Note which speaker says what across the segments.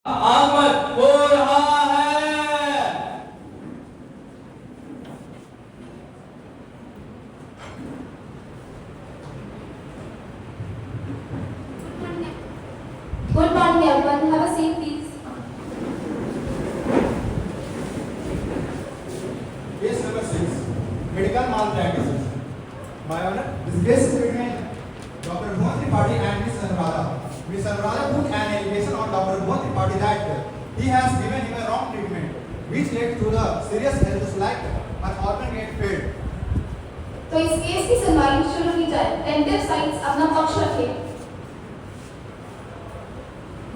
Speaker 1: आगमन हो रहा है।
Speaker 2: Good morning, everyone. Have a seat, please.
Speaker 3: Case number 6, medical malpractices. My honor, this case is between Dr. Bhuvan Tripathi and Ms. Anuradha. Ms. Anuradha put an allegation on Dr. Bhuvan Tripathi that he has given him a wrong treatment, which led to the serious health issues like an organ get failed.
Speaker 2: तो इस case की सुनवाई शुरू की जाए। Plaintiff sides अपना पक्ष रखें।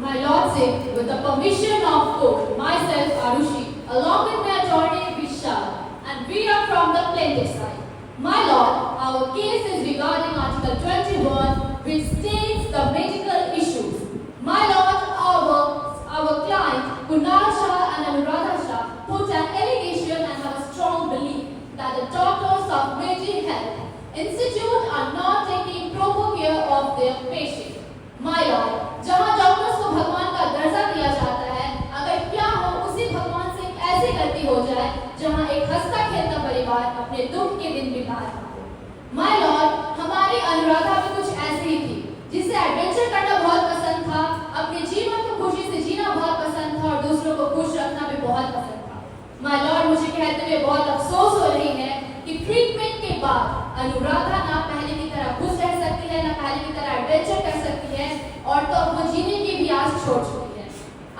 Speaker 4: My lordship, with the permission of court, myself Arushi, along with my attorney Vishal, and we are from the plaintiff side. My lord, our case is regarding Article 21, which states the medical issues. My lord, our client Kunal Shah and Anuradha Shah put an allegation and have a strong belief that the doctors of Meiji Health Institute are not taking proper care of their patients. My lord, जहाँ doctors को भगवान का दर्जा दिया जाता है, अगर क्या हो उसी भगवान से एक ऐसी गलती हो जाए जहाँ एक हंसता खेलता परिवार अपने दुख के दिन बिता रहा हो। My lord, हमारी अनुराधा भी कुछ ऐसी ही थी, जिसे एडवेंचर करना बहुत पसंद था, अपने जीवन को खुशी से जीना बहुत पसंद था और दूसरों को खुश रखना भी बहुत पसंद था। My lord, मुझे कहते हुए बहुत अफसोस हो रही है कि ट्रीटमेंट के बाद अनुराधा ना पहले की तरह खुश रह सकती है, ना पहले की तरह एडवेंचर कर सकती है और तो वो जीने की भी आस छोड़ चुकी है।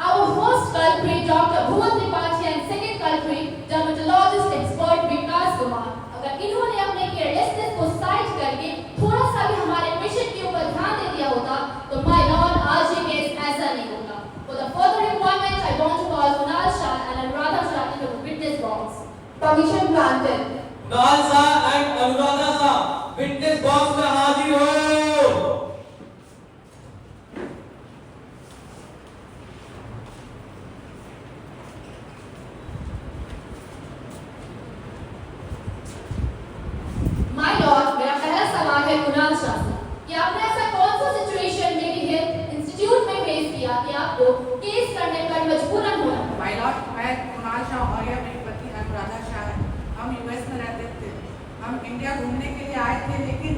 Speaker 4: Our first culprit, Dr. Bhuvan Tripathi, and second culprit, dermatologist expert Vikas Kumar, अगर इन्होंने अपने केयरलेसनेस को साइड करके थोड़ा सा भी हमारे पेशेंट के ऊपर ध्यान दे दिया होता, तो my lord, आज ये केस ऐसा नहीं होता। For the further employment, I want to call Kunal Shah and Anuradha Shah into the witness box.
Speaker 2: Permission granted.
Speaker 1: Kunal Shah and Anuradha Shah witness box में हाजिर हो।
Speaker 4: My lord, मेरा पहला सवाल है कुणाल शाह से कि आपने ऐसा कौन सा सिचुएशन मेरी हेल्थ इंस्टीट्यूट में फेस किया कि आपको केस करने पर मजबूरन होना पड़ा?
Speaker 5: माय लॉर्ड, मैं कुणाल शाह और यह मेरी पत्नी अनुराधा शाह है। हम यूएस में रहते थे। हम इंडिया घूमने के लिए आए थे, लेकिन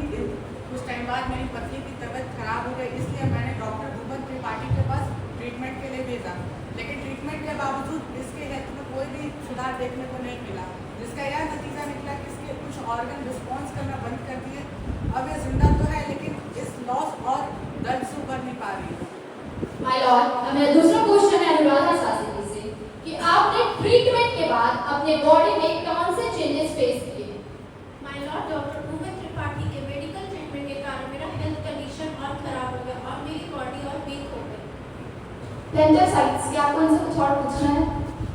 Speaker 5: कुछ टाइम बाद मेरी पत्नी की तबीयत खराब हो गई, इसलिए मैंने डॉक्टर भुवन त्रिपाठी के पास ट्रीटमेंट के लिए भेजा। लेकिन ट्रीटमेंट के बावजूद इसके हेल्थ में कोई भी सुधार देखने को नहीं मिला, जिसका यह नतीजा निकला कि इसके कुछ ऑर्गन रिस्पॉन्स करना बंद कर दिए। अब ये जिंदा तो है, लेकिन इस लॉस और दर्द से उबर नहीं पा रही है।
Speaker 4: My lord, अब मेरा दूसरा क्वेश्चन है अनुराधा शाह से कि आपने ट्रीटमेंट के बाद अपने बॉडी में कौन से चेंजेस फेस किए?
Speaker 6: My lord, doctor Bhuvan Tripathi के मेडिकल ट्रीटमेंट के कारण मेरा हेल्थ कंडीशन और खराब हो गया और मेरी बॉडी और वीक हो गई।
Speaker 2: Plaintiff sides, क्या आपको इनसे कुछ और पूछना है?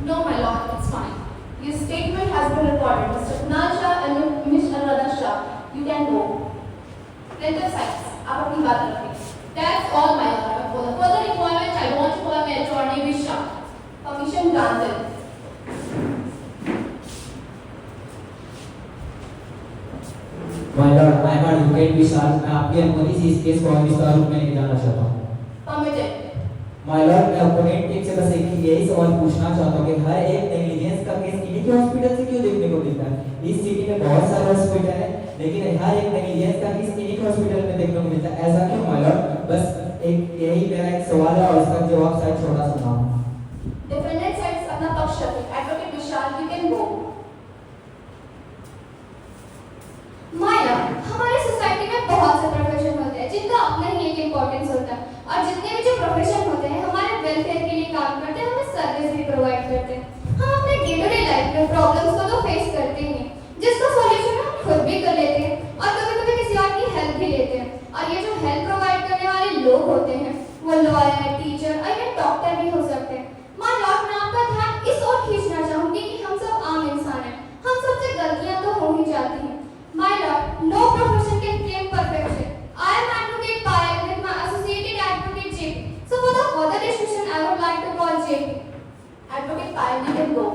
Speaker 4: No, my lord, it's fine.
Speaker 2: Your statement has been recorded. Mr. Kunal Shah and Ms. Anuradha Shah, you can go. Plaintiff sides, आप अपनी बात रखें।
Speaker 4: That's all, my lord. For the further employment, I want to call my attorney Vishal.
Speaker 2: Permission granted.
Speaker 7: My lord, I am advocate Vishal. मैं आपकी अनुमति से इस case को और विस्तार रूप में लेके जाना चाहता हूँ।
Speaker 2: Permitted.
Speaker 7: My lord, मैं अपोनेंट टीम से बस एक यही सवाल पूछना चाहता हूँ कि हर एक नेग्लिजेंस का केस इन्हीं के हॉस्पिटल से क्यों देखने को मिलता है? इस सिटी में बहुत सारे हॉस्पिटल है, लेकिन हर एक नेग्लिजेंस का केस इन्हीं के हॉस्पिटल में देखने को मिलता है। ऐसा क्यों my lord? बस एक यही मेरा एक सवाल है और इसका जवाब शायद छोटा सुनाओ।
Speaker 2: Defendant sides अपना पक्ष रखें। Advocate Vishal, you can go. माया, हमारी सोसाइटी में बहुत से प्रोफेशन होते हैं जिनका अपना ही एक इम्पोर्टेंस होता है, और जितने भी जो प्रोफेशन होते हैं हमारे वेलफेयर के लिए काम करते हैं, हमें सर्विस भी प्रोवाइड करते हैं। हम अपने डे टू डे लाइफ में प्रॉब्लम्स को तो फेस करते ही हैं, जिसका सॉल्यूशन हम खुद भी कर लेते हैं और कभी-कभी किसी और की हेल्प भी लेते हैं। और ये जो हेल्प प्रोवाइड करने वाले लोग होते हैं वो लॉयर, टीचर और इवन डॉक्टर भी हो सकते हैं। माय लॉर्ड, मैं आपका ध्यान इस ओर खींचना चाहूंगी कि हम सब आम इंसान हैं, हम सबसे गलतियां तो हो ही जाती हैं। My lord, no profession can claim perfection. I am advocate Payal with my associated advocate JP. So for the further discussion, I would like to call JP. Advocate Payal, you can go.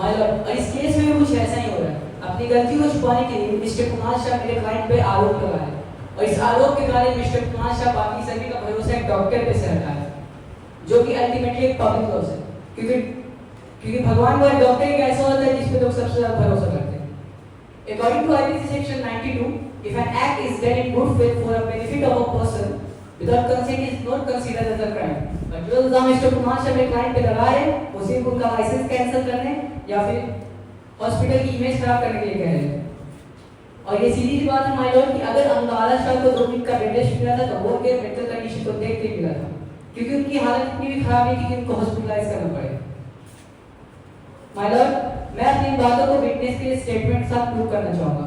Speaker 7: My lord, और इस case में भी कुछ ऐसा ही हो रहा है।
Speaker 8: अपनी गलती को छुपाने के लिए मिस्टर कुमार शाह मेरे क्लाइंट पे आरोप लगाए और इस आरोप के कारण मिस्टर कुमार शाह बाकी सभी का भरोसा एक डॉक्टर पे से हटा है, जो कि अल्टीमेटली एक पब्लिक लॉस है, क्योंकि भगवान वो एक डॉक्टर एक ऐसा होता है जिस पे लोग सबसे ज्यादा भरोसा करते हैं। According to IPC section 92, if an act is done in good faith for a benefit of a person without consent is not considered as a crime। और जो इल्जाम मिस्टर कुमार शाह मेरे क्लाइंट पे लगा रहे हैं वो सिर्फ उनका लाइसेंस कैंसिल करने या फिर हॉस्पिटल की इमेज खराब करने के लिए कह रहे हैं। और ये सीधी सी बात है माय लॉर्ड कि अगर अंगारा शाह को 2 वीक का बेड रेस्ट मिला था तो वो उनके मेंटल कंडीशन को देख के मिला था, क्योंकि उनकी हालत इतनी भी खराब है कि उनको हॉस्पिटलाइज करना पड़े। माय लॉर्ड, मैं अपनी बातों को विटनेस के स्टेटमेंट के साथ प्रूव करना चाहूंगा।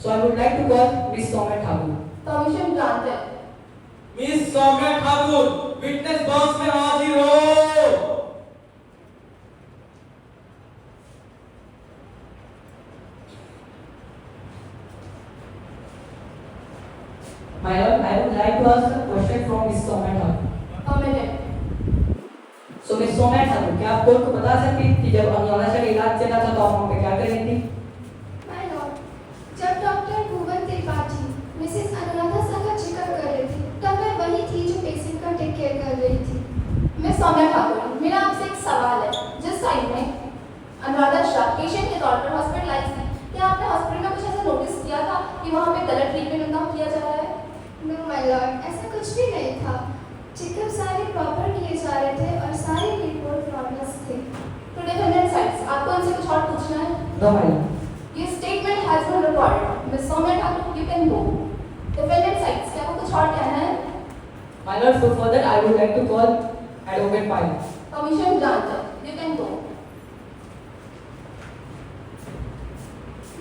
Speaker 8: So I would like to call miss Saumya Thakur.
Speaker 4: Permission granted.
Speaker 1: Miss Saumya Thakur witness box में हाजिर हो।
Speaker 8: My lord, I would like to ask a question from Miss Soumya Thakur.
Speaker 4: Permitted.
Speaker 8: So Miss Soumya Thakur, क्या आप court को बता सकती हैं कि जब अनुराधा शाह का इलाज चला था तो आप वहाँ पे क्या कर रही थी?
Speaker 2: माय लॉर्ड, जब डॉक्टर भुवन त्रिपाठी मिसेस अनुराधा शाह का चेकअप कर रही थी तब मैं वही थी जो पेशेंट का टेक केयर कर रही थी।
Speaker 4: मिस सौम्या ठाकुर, मेरा आपसे एक सवाल है। जिस साइड में अनुराधा शाह पेशेंट के तौर पर हॉस्पिटलाइज थी, क्या आपने हॉस्पिटल में कुछ ऐसा नोटिस किया था कि वहाँ पे गलत ट्रीटमेंट उनका किया जा रहा है?
Speaker 2: नो माय लॉर्ड, ऐसा कुछ भी नहीं था। चेकअप सारे प्रॉपर किए जा रहे थे और सारी रिपोर्ट नॉर्मल थे।
Speaker 4: तो डिफेंडेंट साइड्स, आपको इनसे कुछ और पूछना है?
Speaker 8: No, my lord.
Speaker 4: ये statement has been recorded. Miss Saumya Thakur, you can go. Defendant sides, क्या आपको कुछ और कहना है?
Speaker 8: My lord, so further I would like to call Advocate Pai.
Speaker 4: Permission granted, you can go.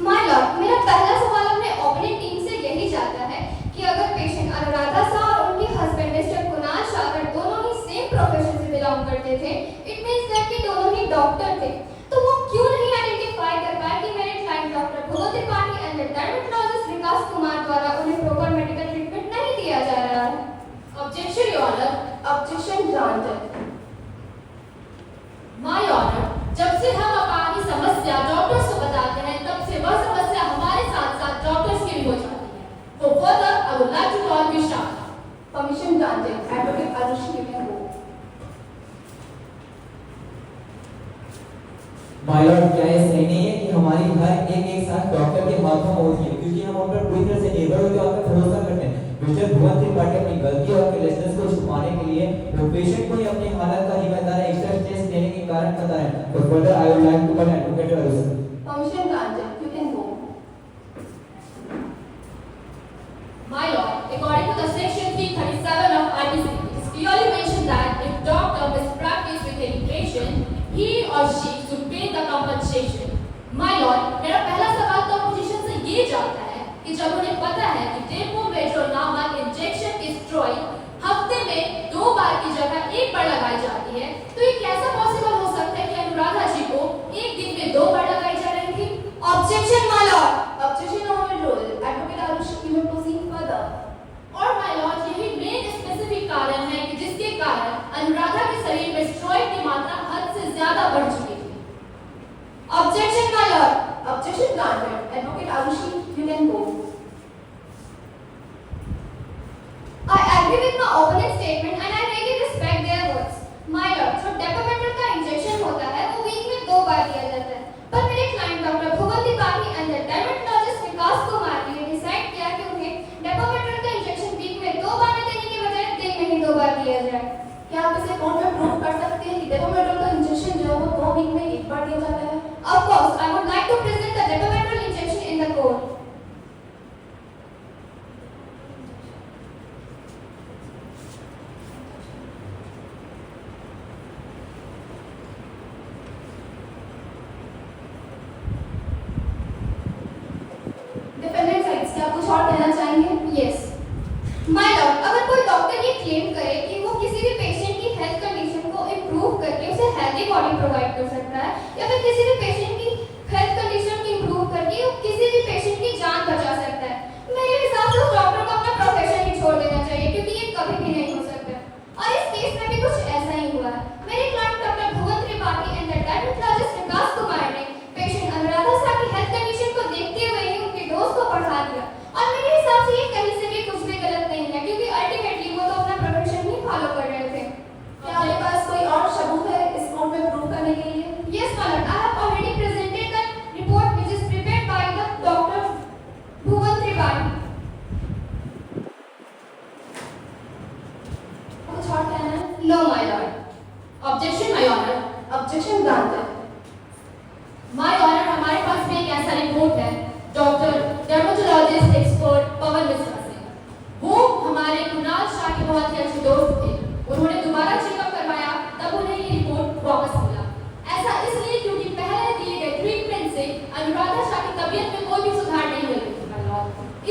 Speaker 2: My Lord, मेरा पहला सवाल अपने ओपनिंग टीम से यही जाता है कि अगर पेशेंट अनुराधा शाह और उनके हस्बैंड मिस्टर कुणाल शाह अगर दोनों ही सेम प्रोफेशन से बिलोंग करते थे, इट मींस दैट कि दोनों ही डॉक्टर थे, तो वो क्यों नहीं आइडेंटिफाई कर पाए कि मेरे client doctor Bhuvan Tripathi and the dermatologist Vikas Kumar द्वारा उन्हें प्रॉपर मेडिकल ट्रीटमेंट नहीं दिया जा रहा है?
Speaker 4: Objection your honour, objection granted. My honour, जब से हम अपनी समस्या डॉक्टर्स को बताते हैं तब से वह समस्या हमारे साथ साथ डॉक्टर्स की भी हो जाती है। तो further I would like to call Vishal. Permission granted, advocate Arushi, you can go.
Speaker 7: My lord, क्या ये सही नहीं है कि हमारी हर एक साथ डॉक्टर के हाथों में होती है, क्योंकि हम उन पर पूरी तरह से निर्भर होकर उन पर भरोसा करते हैं। मिस्टर भुवन त्रिपाठी अपनी गलती और केयरलेसनेस को छुपाने के लिए वो पेशेंट को ही अपनी हालत का जिम्मेदार एक्स्ट्रा स्ट्रेस देने के कारण पता है। तो further I would like to call advocate Arushi.
Speaker 4: Permission granted, you can go. My lord, according to the section 337 of IPC, it is clearly mentioned that if doctor mispractice with any patient, he or she should pay the compensation. My lord, मेरा पहला सवाल तो position से ये जाता है कि जब उन्हें पता है कि डेपोमेट्रोल नामक इंजेक्शन की स्टेरॉइड हफ्ते में 2 बार की जगह 1 बार लगाई जाती है, तो ये कैसा पॉसिबल हो सकता है कि अनुराधा जी को एक दिन में 2 बार लगाई जा रही थी?
Speaker 2: Objection my lord.
Speaker 4: Objection overrule, advocate Arushi, you may proceed further. और माय लॉर्ड, यही मेन स्पेसिफिक कारण है कि जिसके कारण अनुराधा के शरीर में स्टेरॉइड की मात्रा हद से ज्यादा बढ़ चुकी थी।
Speaker 2: Objection my lord.
Speaker 4: Objection granted, advocate Arushi, you can go.
Speaker 2: I agree with my opponent's statement and I really respect their words. My lord, जो डेपोमेट्रोल का इंजेक्शन होता है वो वीक में 2 बार दिया जाता है, पर मेरे client doctor Bhuvan Tripathi and the dermatologist Vikas Kumar ने डिसाइड किया कि उन्हें डेपोमेट्रोल का इंजेक्शन वीक में 2 बार देने के बजाय दिन में ही 2 बार दिया जाए।
Speaker 4: क्या आप इसे कोर्ट में प्रूव कर सकते हैं कि डेपोमेट्रोल का इंजेक्शन जो है वो 2 वीक में 1 बार दिया जाता है?
Speaker 2: Of course, I would like to present the depometrol injection in the court.
Speaker 4: Defendant sides, क्या आप कुछ और कहना चाहेंगे?
Speaker 2: Yes. My lord, अगर कोई डॉक्टर ये क्लेम करे कि वो किसी भी पेशेंट की हेल्थ कंडीशन को इम्प्रूव करके उसे हेल्दी बॉडी प्रोवाइड कर सकता है, या फिर किसी भी पेशेंट की हेल्थ कंडीशन को इम्प्रूव करके वो किसी भी पेशेंट की जान बचा सकता है, मेरे हिसाब से उस डॉक्टर को अपना प्रोफेशन ही छोड़ देना चाहिए, क्योंकि ये कभी भी नहीं हो सकता। और इस केस में भी कुछ ऐसा ही हुआ है। मेरे client doctor Bhuvan Tripathi and the dermatologist Vikas Kumar ने पेशेंट अनुराधा शाह की हेल्थ कंडीशन को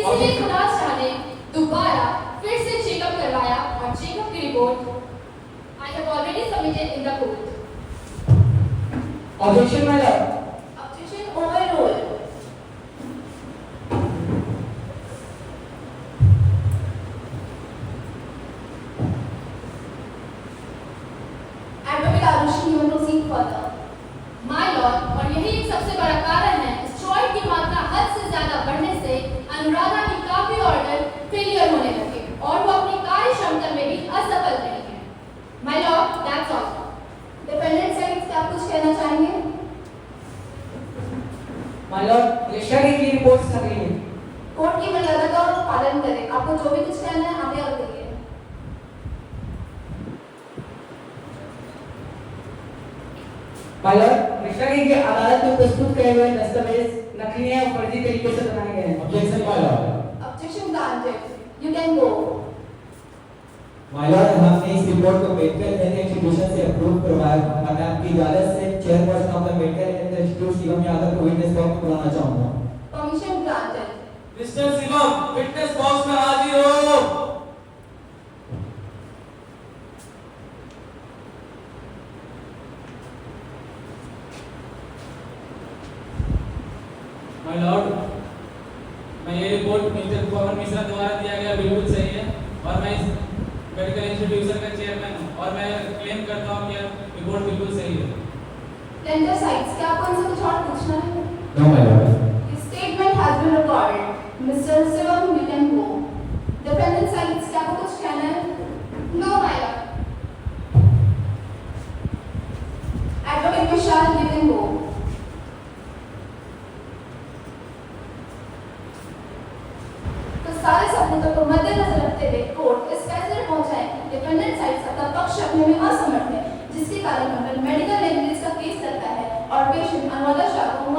Speaker 4: इसलिए कुणाल शाह ने दोबारा फिर से चेकअप करवाया और चेकअप की report I have already submitted in the court.
Speaker 8: Objection, my lord.
Speaker 4: Objection overruled. Advocate Arushi, you may proceed further. My lord, और यही एक सबसे बड़ा कारण है स्टेरॉइड की मात्रा हद से ज्यादा बढ़ने से अनुराधा की काफी ऑर्डर फेलियर होने लगे और वो अपनी कार्य क्षमता में भी असफल रही है। My lord, that's all.
Speaker 2: Dependent side क्या आप कुछ कहना चाहेंगे?
Speaker 8: My lord, यशा की रिपोर्ट आ गई है।
Speaker 2: कोर्ट की मर्यादा का पालन करें। आपको जो भी कुछ कहना है आप यहाँ करिए।
Speaker 8: My lord, यशा की अदालत में प्रस्तुत किए हुए दस्तावेज नकली हैं और फर्जी तरीके से बनाए गए हैं।
Speaker 7: Objection, my lord.
Speaker 2: Objection granted. You can go.
Speaker 7: My lord, हमने इस रिपोर्ट को मेडिकल हेल्थ इंस्टीट्यूशन से अप्रूव करवाया और मैं आपकी इजाजत से chairperson of the medical health institute Shivam Yadav को विटनेस बॉक्स में बुलाना चाहूंगा।
Speaker 2: Permission granted.
Speaker 1: Mister Shivam witness box में हाजिर हो। माय लॉर्ड, मैं ये रिपोर्ट मिस्टर पवन मिश्रा द्वारा दिया गया बिल्कुल सही है और मैं इस मेडिकल इंस्टीट्यूशन का चेयरमैन हूँ और मैं क्लेम करता हूँ कि रिपोर्ट बिल्कुल सही है।
Speaker 2: Lender sides, क्या आपको इनसे कुछ और पूछना है?
Speaker 7: No, my lord.
Speaker 2: The statement has been recorded. Mr. Shivam, you can go. Defendant sides, क्या आपको कुछ कहना है? No, my lord. Advocate Vishal, you can go. तो सारे सबूतों को मद्देनजर रखते हुए कोर्ट इस फैसले पर पहुंचा है कि डिफेंडेंट साइड अपना पक्ष रखने में असमर्थ है, जिसके कारण कंपनी मेडिकल नेगलिजेंस का केस करता है और पेशेंट अनुराधा शाह को